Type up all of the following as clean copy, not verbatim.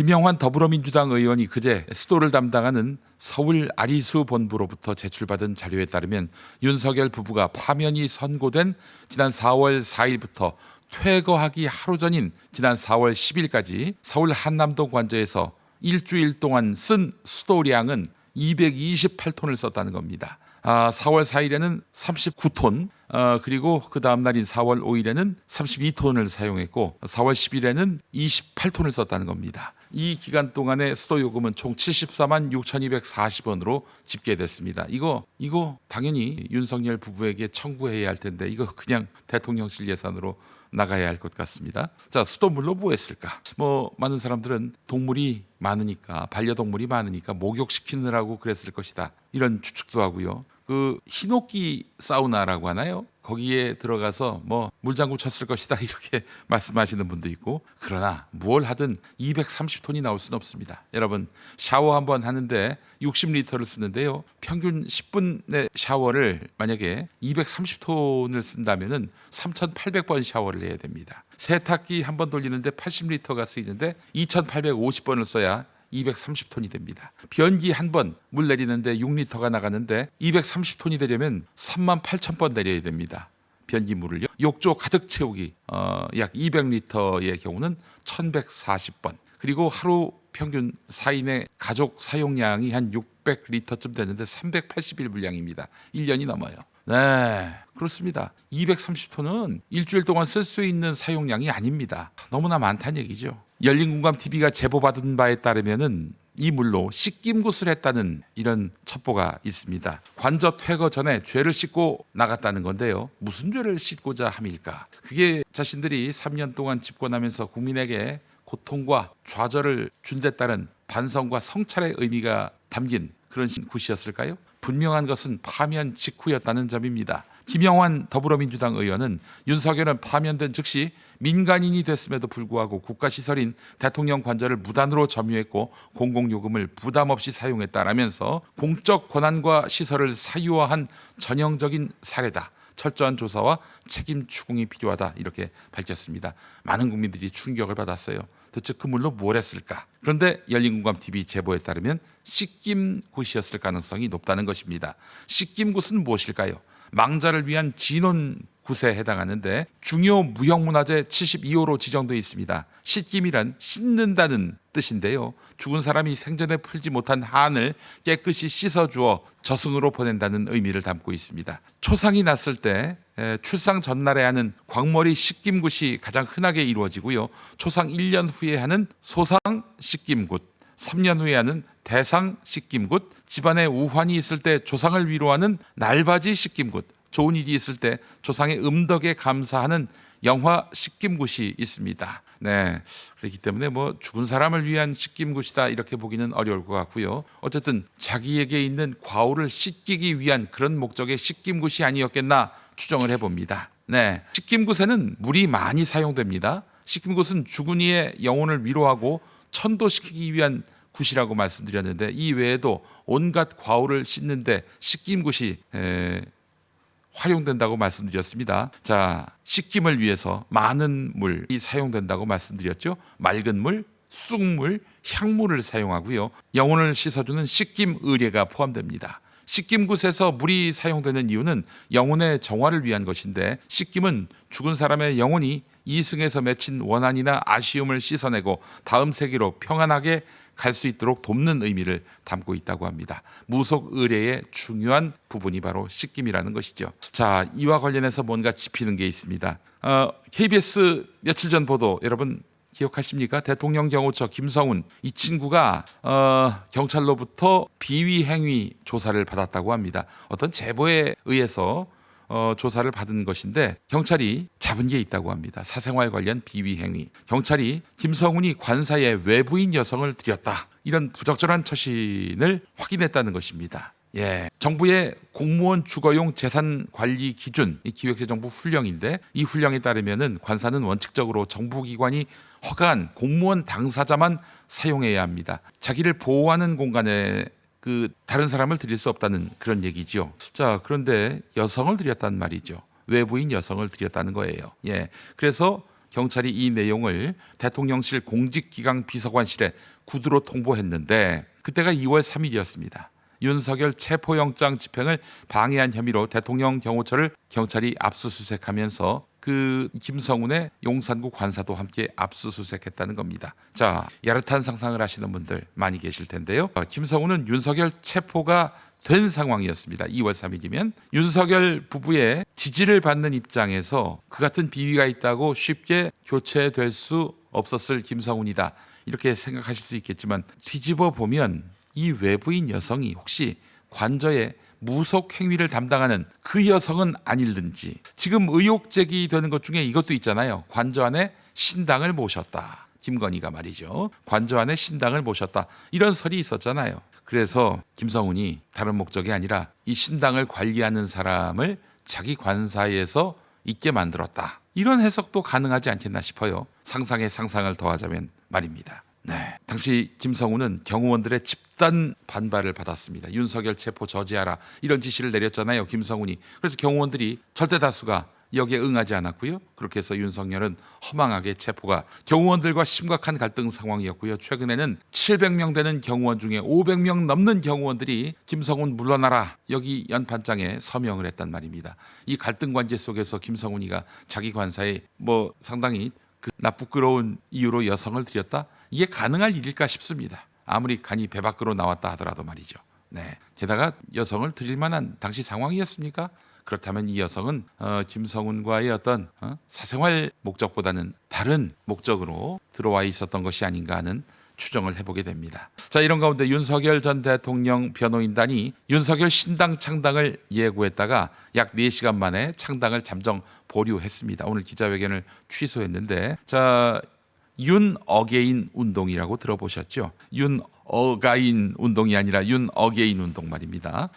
김영환 더불어민주당 의원이 그제 수도를 담당하는 서울 아리수 본부로부터 제출받은 자료에 따르면 윤석열 부부가 파면이 선고된 지난 4월 4일부터 퇴거하기 하루 전인 지난 4월 10일까지 서울 한남동 관저에서 일주일 동안 쓴 수도량은 228톤을 썼다는 겁니다. 4월 4일에는 39톤, 그리고 그 다음 날인 4월 5일에는 32톤을 사용했고 4월 10일에는 28톤을 썼다는 겁니다. 이 기간 동안의 수도 요금은 총 74만 6,240원으로 집계됐습니다. 이거 당연히 윤석열 부부에게 청구해야 할 텐데 이거 그냥 대통령실 예산으로 나가야 할 것 같습니다. 자, 수돗물로 뭐 했을까? 많은 사람들은 동물이 많으니까, 반려동물이 많으니까 목욕시키느라고 그랬을 것이다, 이런 추측도 하고요. 그 히노키 사우나라고 하나요? 거기에 들어가서 물장구 쳤을 것이다, 이렇게 말씀하시는 분도 있고. 그러나 무얼 하든 230톤이 나올 수는 없습니다. 여러분, 샤워 한번 하는데 60리터를 쓰는데요, 평균 10분의 샤워를 만약에 230톤을 쓴다면은 3,800번 샤워를 해야 됩니다. 세탁기 한 번 돌리는데 80리터가 쓰이는데 2,850번을 써야 230톤이 됩니다. 변기 한 번 물 내리는데 6리터가 나가는데 230톤이 되려면 38,000번 내려야 됩니다. 변기 물을요. 욕조 가득 채우기 약 200리터의 경우는 1,140번. 그리고 하루 평균 4인의 가족 사용량이 한 600리터쯤 되는데 381 물량입니다. 1년이 넘어요. 네, 그렇습니다. 230톤은 일주일 동안 쓸 수 있는 사용량이 아닙니다. 너무나 많다는 얘기죠. 열린공감TV가 제보받은 바에 따르면은 이 물로 씻김굿을 했다는 이런 첩보가 있습니다. 관저 퇴거 전에 죄를 씻고 나갔다는 건데요. 무슨 죄를 씻고자 함일까? 그게 자신들이 3년 동안 집권하면서 국민에게 고통과 좌절을 준 데 따른 반성과 성찰의 의미가 담긴 그런 굿이었을까요? 분명한 것은 파면 직후였다는 점입니다. 김영환 더불어민주당 의원은 윤석열은 파면된 즉시 민간인이 됐음에도 불구하고 국가시설인 대통령 관저를 무단으로 점유했고 공공요금을 부담 없이 사용했다라면서 공적 권한과 시설을 사유화한 전형적인 사례다. 철저한 조사와 책임 추궁이 필요하다, 이렇게 밝혔습니다. 많은 국민들이 충격을 받았어요. 도대체 그 물로 뭘 했을까? 그런데 열린공감TV 제보에 따르면 씻김굿이었을 가능성이 높다는 것입니다. 씻김굿은 무엇일까요? 망자를 위한 진혼굿에 해당하는데 중요 무형문화재 72호로 지정되어 있습니다. 씻김이란 씻는다는 뜻인데요, 죽은 사람이 생전에 풀지 못한 한을 깨끗이 씻어주어 저승으로 보낸다는 의미를 담고 있습니다. 초상이 났을 때 출상 전날에 하는 광머리 씻김굿이 가장 흔하게 이루어지고요, 초상 1년 후에 하는 소상 씻김굿, 3년 후에 하는 대상 씻김굿, 집안에 우환이 있을 때 조상을 위로하는 날바지 씻김굿, 좋은 일이 있을 때 조상의 음덕에 감사하는 영화 씻김굿이 있습니다. 네, 그렇기 때문에 죽은 사람을 위한 씻김굿이다, 이렇게 보기는 어려울 것 같고요. 어쨌든 자기에게 있는 과오를 씻기기 위한 그런 목적의 씻김굿이 아니었겠나 추정을 해봅니다. 네, 씻김굿에는 물이 많이 사용됩니다. 씻김굿은 죽은 이의 영혼을 위로하고 천도시키기 위한 굿이라고 말씀드렸는데, 이 외에도 온갖 과오를 씻는데 씻김굿이 활용된다고 말씀드렸습니다. 자, 씻김을 위해서 많은 물이 사용된다고 말씀드렸죠. 맑은 물, 쑥물, 향물을 사용하고요, 영혼을 씻어주는 씻김 의례가 포함됩니다. 씻김굿에서 물이 사용되는 이유는 영혼의 정화를 위한 것인데, 씻김은 죽은 사람의 영혼이 이승에서 맺힌 원한이나 아쉬움을 씻어내고 다음 세계로 평안하게 갈 수 있도록 돕는 의미를 담고 있다고 합니다. 무속 의례의 중요한 부분이 바로 씻김이라는 것이죠. 자, 이와 관련해서 뭔가 짚히는 게 있습니다. KBS 며칠 전 보도 여러분 기억하십니까? 대통령 경호처 김성훈, 이 친구가 경찰로부터 비위 행위 조사를 받았다고 합니다. 어떤 제보에 의해서 조사를 받은 것인데 경찰이 잡은 게 있다고 합니다. 사생활 관련 비위 행위. 경찰이 김성훈이 관사에 외부인 여성을 들였다, 이런 부적절한 처신을 확인했다는 것입니다. 예, 정부의 공무원 주거용 재산 관리 기준, 이 기획재정부 훈령인데, 이 훈령에 따르면은 관사는 원칙적으로 정부기관이 허가한 공무원 당사자만 사용해야 합니다. 자기를 보호하는 공간에 다른 사람을 들일 수 없다는 그런 얘기죠. 자, 그런데 여성을 들였단 말이죠. 외부인 여성을 들였다는 거예요. 예, 그래서 경찰이 이 내용을 대통령실 공직기강 비서관실에 구두로 통보했는데 그때가 2월 3일이었습니다. 윤석열 체포영장 집행을 방해한 혐의로 대통령 경호처를 경찰이 압수수색하면서 그 김성훈의 용산구 관사도 함께 압수수색했다는 겁니다. 자, 야릇한 상상을 하시는 분들 많이 계실 텐데요. 김성훈은 윤석열 체포가 된 상황이었습니다. 2월 3일이면 윤석열 부부의 지지를 받는 입장에서 그 같은 비위가 있다고 쉽게 교체될 수 없었을 김성훈이다. 이렇게 생각하실 수 있겠지만 뒤집어 보면 이 외부인 여성이 혹시 관저에 무속 행위를 담당하는 그 여성은 아닐는지. 지금 의혹 제기되는 것 중에 이것도 있잖아요. 관저 안에 신당을 모셨다. 김건희가 말이죠. 관저 안에 신당을 모셨다. 이런 설이 있었잖아요. 그래서 김성훈이 다른 목적이 아니라 이 신당을 관리하는 사람을 자기 관사에서 있게 만들었다. 이런 해석도 가능하지 않겠나 싶어요. 상상에 상상을 더하자면 말입니다. 네, 당시 김성훈은 경호원들의 집단 반발을 받았습니다. 윤석열 체포 저지하라 이런 지시를 내렸잖아요, 김성훈이. 그래서 경호원들이 절대 다수가 여기에 응하지 않았고요. 그렇게 해서 윤석열은 허망하게 체포가 경호원들과 심각한 갈등 상황이었고요. 최근에는 700명 되는 경호원 중에 500명 넘는 경호원들이 김성훈 물러나라 여기 연판장에 서명을 했단 말입니다. 이 갈등 관계 속에서 김성훈이가 자기 관사에 상당히 그 나쁘끄러운 이유로 여성을 들였다? 이게 가능할 일일까 싶습니다. 아무리 간이 배 밖으로 나왔다 하더라도 말이죠. 네. 게다가 여성을 들일 만한 당시 상황이었습니까? 그렇다면 이 여성은 김성훈과의 어떤 사생활 목적보다는 다른 목적으로 들어와 있었던 것이 아닌가 하는 추정을 해보게 됩니다. 자, 이런 가운데 윤석열 전 대통령 변호인단이 윤석열 신당 창당을 예고했다가 약 4시간 만에 창당을 잠정 보류했습니다. 오늘 기자회견을 취소했는데, 자, 윤어게인 운동이라고 들어보셨죠? 윤어가인 운동이 아니라 윤어게인 운동 말입니다.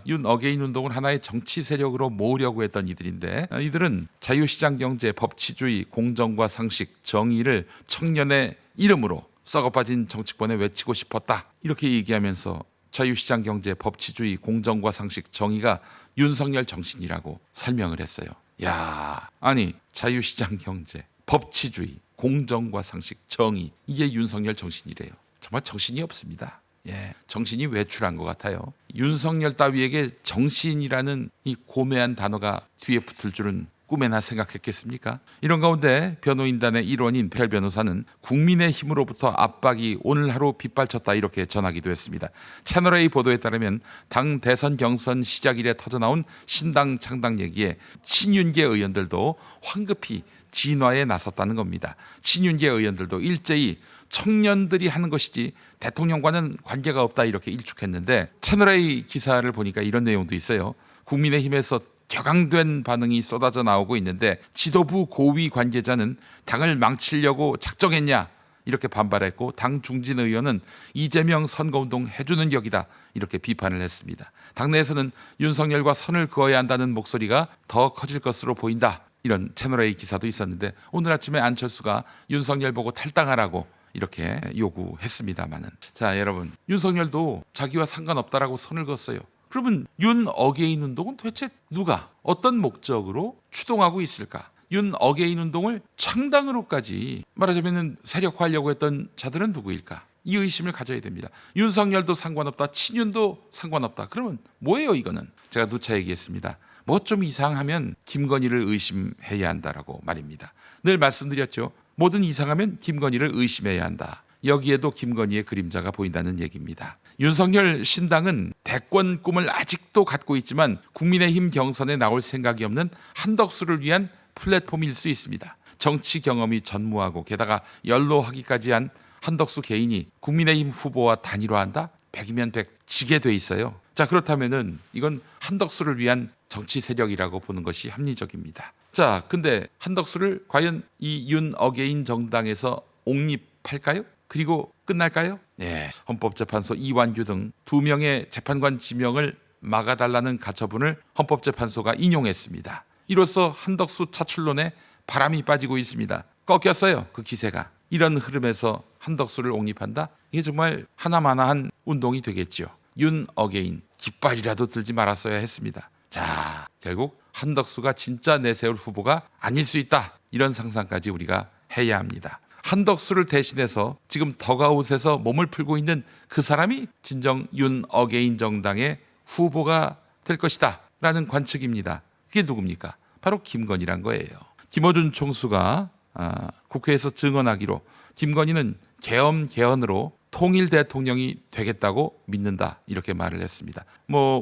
윤어게인 운동은 하나의 정치 세력으로 모으려고 했던 이들인데, 이들은 자유시장 경제, 법치주의, 공정과 상식, 정의를 청년의 이름으로 썩어빠진 정치권에 외치고 싶었다. 이렇게 얘기하면서 자유시장 경제, 법치주의, 공정과 상식, 정의가 윤석열 정신이라고 설명을 했어요. 야, 아니 자유시장 경제, 법치주의, 공정과 상식, 정의, 이게 윤석열 정신이래요. 정말 정신이 없습니다. 예, 정신이 외출한 것 같아요. 윤석열 따위에게 정신이라는 이 고매한 단어가 뒤에 붙을 줄은 꿈에나 생각했겠습니까? 이런 가운데 변호인단의 일원인 별 변호사는 국민의힘으로부터 압박이 오늘 하루 빗발쳤다 이렇게 전하기도 했습니다. 채널A 보도에 따르면 당 대선 경선 시작일에 터져나온 신당 창당 얘기에 친윤계 의원들도 황급히 진화에 나섰다는 겁니다. 친윤계 의원들도 일제히 청년들이 하는 것이지 대통령과는 관계가 없다 이렇게 일축했는데, 채널A 기사를 보니까 이런 내용도 있어요. 국민의힘에서 격앙된 반응이 쏟아져 나오고 있는데 지도부 고위 관계자는 당을 망치려고 작정했냐 이렇게 반발했고, 당 중진 의원은 이재명 선거운동 해주는 격이다 이렇게 비판을 했습니다. 당내에서는 윤석열과 선을 그어야 한다는 목소리가 더 커질 것으로 보인다, 이런 채널A 기사도 있었는데, 오늘 아침에 안철수가 윤석열 보고 탈당하라고 이렇게 요구했습니다마는, 자 여러분, 윤석열도 자기와 상관없다라고 선을 그었어요. 그러면 윤어게인 운동은 도대체 누가 어떤 목적으로 추동하고 있을까? 윤어게인 운동을 창당으로까지 말하자면 세력화하려고 했던 자들은 누구일까? 이 의심을 가져야 됩니다. 윤석열도 상관없다, 친윤도 상관없다. 그러면 뭐예요 이거는? 제가 누차 얘기했습니다. 뭐 좀 이상하면 김건희를 의심해야 한다라고 말입니다. 늘 말씀드렸죠. 뭐든 이상하면 김건희를 의심해야 한다. 여기에도 김건희의 그림자가 보인다는 얘기입니다. 윤석열 신당은 대권 꿈을 아직도 갖고 있지만 국민의힘 경선에 나올 생각이 없는 한덕수를 위한 플랫폼일 수 있습니다. 정치 경험이 전무하고 게다가 연로하기까지 한 한덕수 개인이 국민의힘 후보와 단일화한다? 100이면 100 지게 돼 있어요. 자, 그렇다면은 이건 한덕수를 위한 정치 세력이라고 보는 것이 합리적입니다. 자, 근데 한덕수를 과연 이 윤어게인 정당에서 옹립할까요? 그리고 끝날까요? 네, 헌법재판소 이완규 등 2명의 재판관 지명을 막아달라는 가처분을 헌법재판소가 인용했습니다. 이로써 한덕수 차출론에 바람이 빠지고 있습니다. 꺾였어요, 그 기세가. 이런 흐름에서 한덕수를 옹립한다? 이게 정말 하나마나한 운동이 되겠죠. 윤어게인, 깃발이라도 들지 말았어야 했습니다. 자, 결국 한덕수가 진짜 내세울 후보가 아닐 수 있다. 이런 상상까지 우리가 해야 합니다. 한덕수를 대신해서 지금 덕아웃에서 몸을 풀고 있는 그 사람이 진정 윤 어게인 정당의 후보가 될 것이다 라는 관측입니다. 그게 누굽니까? 바로 김건희란 거예요. 김어준 총수가 국회에서 증언하기로 김건희는 계엄 개헌으로 통일 대통령이 되겠다고 믿는다 이렇게 말을 했습니다.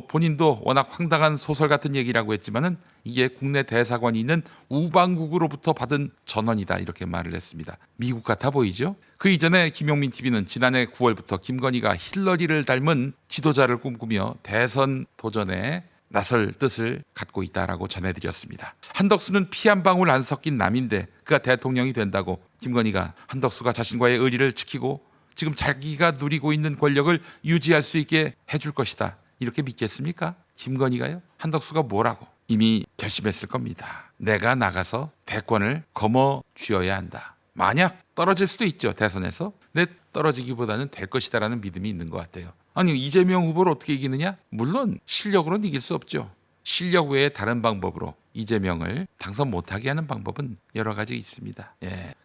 본인도 워낙 황당한 소설 같은 얘기라고 했지만은 이게 국내 대사관이 있는 우방국으로부터 받은 전언이다 이렇게 말을 했습니다. 미국 같아 보이죠? 그 이전에 김용민 TV는 지난해 9월부터 김건희가 힐러리를 닮은 지도자를 꿈꾸며 대선 도전에 나설 뜻을 갖고 있다라고 전해드렸습니다. 한덕수는 피 한 방울 안 섞인 남인데 그가 대통령이 된다고 김건희가 한덕수가 자신과의 의리를 지키고 지금 자기가 누리고 있는 권력을 유지할 수 있게 해줄 것이다. 이렇게 믿겠습니까? 김건희가요? 한덕수가 뭐라고? 이미 결심했을 겁니다. 내가 나가서 대권을 거머쥐어야 한다. 만약 떨어질 수도 있죠. 대선에서. 근데 떨어지기보다는 될 것이다라는 믿음이 있는 것 같아요. 아니 이재명 후보를 어떻게 이기느냐? 물론 실력으로는 이길 수 없죠. 실력 외에 다른 방법으로 이재명을 당선 못하게 하는 방법은 여러 가지 있습니다.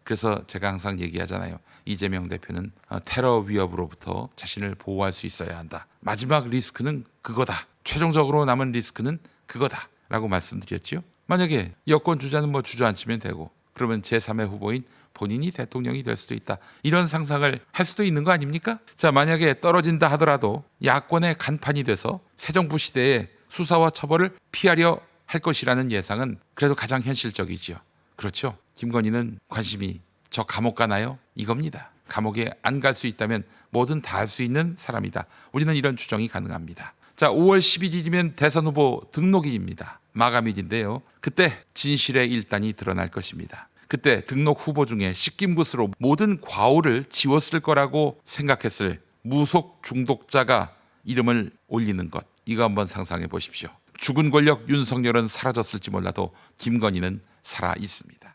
그래서 제가 항상 얘기하잖아요. 이재명 대표는 테러 위협으로부터 자신을 보호할 수 있어야 한다. 마지막 리스크는 그거다. 최종적으로 남은 리스크는 그거다. 라고 말씀드렸죠. 만약에 여권 주자는 주저앉히면 되고 그러면 제3의 후보인 본인이 대통령이 될 수도 있다. 이런 상상을 할 수도 있는 거 아닙니까? 자, 만약에 떨어진다 하더라도 야권의 간판이 돼서 새 정부 시대에 수사와 처벌을 피하려 할 것이라는 예상은 그래도 가장 현실적이지요. 그렇죠? 김건희는 관심이 저 감옥 가나요? 이겁니다. 감옥에 안 갈 수 있다면 뭐든 다 할 수 있는 사람이다. 우리는 이런 추정이 가능합니다. 자, 5월 11일이면 대선 후보 등록일입니다. 마감일인데요. 그때 진실의 일단이 드러날 것입니다. 그때 등록 후보 중에 식김굿으로 모든 과오를 지웠을 거라고 생각했을 무속 중독자가 이름을 올리는 것. 이거 한번 상상해 보십시오. 죽은 권력 윤석열은 사라졌을지 몰라도 김건희는 살아 있습니다.